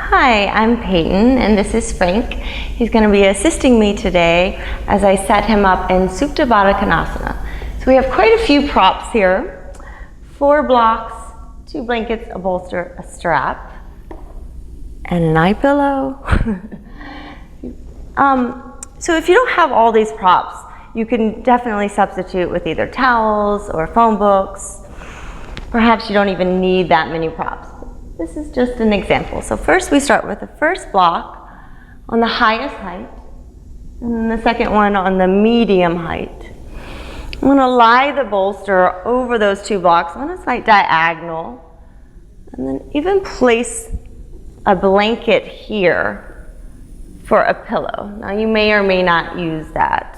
Hi, I'm Peyton, and this is Frank. He's going to be assisting me today as I set him up in Supta baddha konasana. So we have quite a few props here. 4 blocks, 2 blankets, a bolster, a strap, and an eye pillow. So if you don't have all these props, you can definitely substitute with either towels or phone books. Perhaps you don't even need that many props. This is just an example. So first we start with the first block on the highest height, and then the second one on the medium height. I'm going to lie the bolster over those 2 blocks on a slight diagonal, and then even place a blanket here for a pillow. Now you may or may not use that.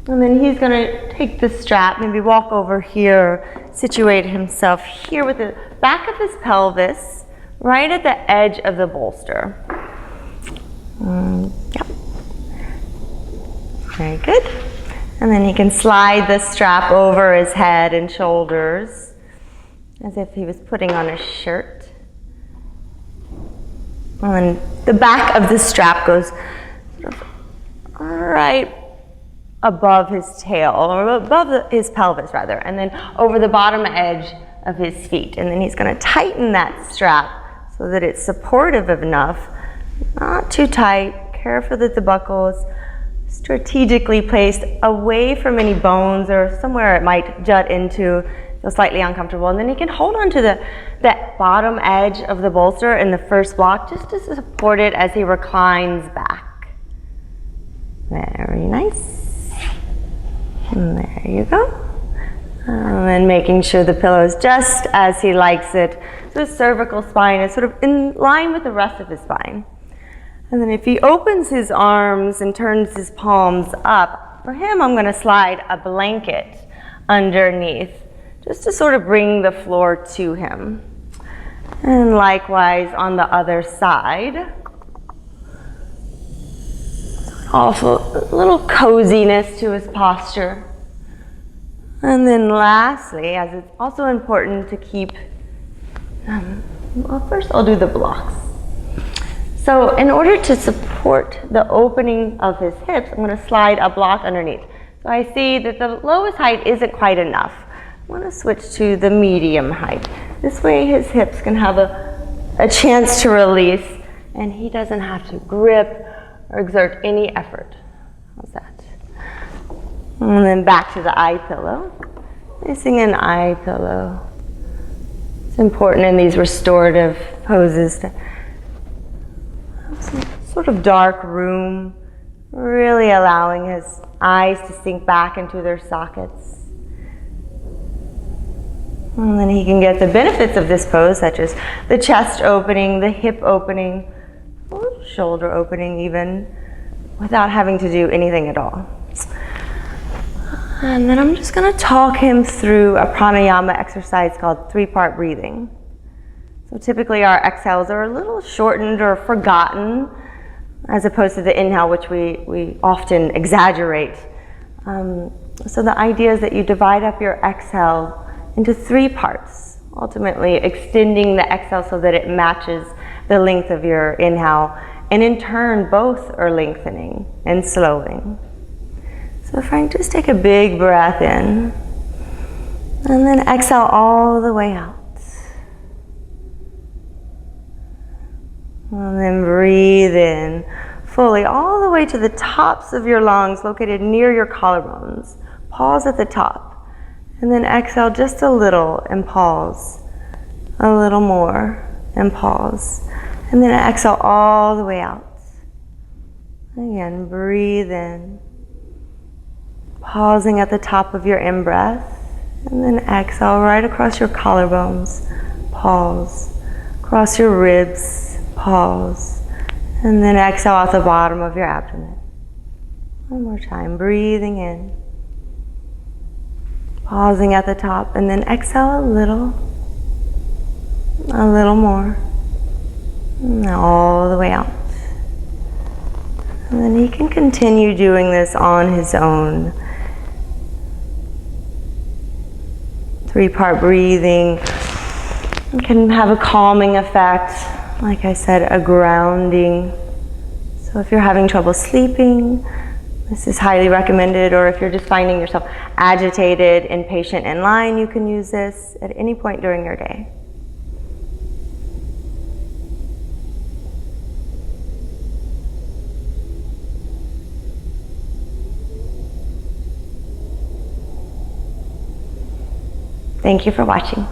And then he's going to take the strap, maybe walk over here, situate himself here with the back of his pelvis, right at the edge of the bolster. Yep. Very good. And then he can slide the strap over his head and shoulders as if he was putting on a shirt. And then the back of the strap goes sort of right above his tail, or above his pelvis rather, and then over the bottom edge of his feet. And then he's going to tighten that strap so that it's supportive enough, not too tight, careful that the buckle is strategically placed away from any bones or somewhere it might jut into, feel slightly uncomfortable. And then he can hold on to that bottom edge of the bolster in the first block just to support it as he reclines back. Very nice. And there you go. And making sure the pillow is just as he likes it. So his cervical spine is sort of in line with the rest of his spine. And then if he opens his arms and turns his palms up, for him I'm going to slide a blanket underneath just to sort of bring the floor to him. And likewise on the other side. Also a little coziness to his posture. And then lastly, as it's also important to keep, well, first I'll do the blocks. So in order to support the opening of his hips, I'm going to slide a block underneath. So I see that the lowest height isn't quite enough. I'm going to switch to the medium height. This way his hips can have a chance to release, and he doesn't have to grip or exert any effort. How's that? And then back to the eye pillow. Placing an eye pillow. It's important in these restorative poses to have some sort of dark room, really allowing his eyes to sink back into their sockets. And then he can get the benefits of this pose, such as the chest opening, the hip opening, or shoulder opening even, without having to do anything at all. And then I'm just going to talk him through a pranayama exercise called 3-part breathing. So typically our exhales are a little shortened or forgotten, as opposed to the inhale, which we often exaggerate. So the idea is that you divide up your exhale into 3 parts, ultimately extending the exhale so that it matches the length of your inhale, and in turn both are lengthening and slowing. So Frank, just take a big breath in, and then exhale all the way out. And then breathe in fully all the way to the tops of your lungs, located near your collarbones. Pause at the top, and then exhale just a little and pause. A little more and pause. And then exhale all the way out. Again, breathe in. Pausing at the top of your in-breath, and then exhale right across your collarbones. Pause. Across your ribs. Pause. And then exhale out the bottom of your abdomen. One more time. Breathing in. Pausing at the top, and then exhale a little more. And all the way out. And then he can continue doing this on his own. 3-part breathing can have a calming effect like I said, a grounding. So if you're having trouble sleeping, this is highly recommended, or if you're just finding yourself agitated, impatient in line, you can use this at any point during your day. Thank you for watching.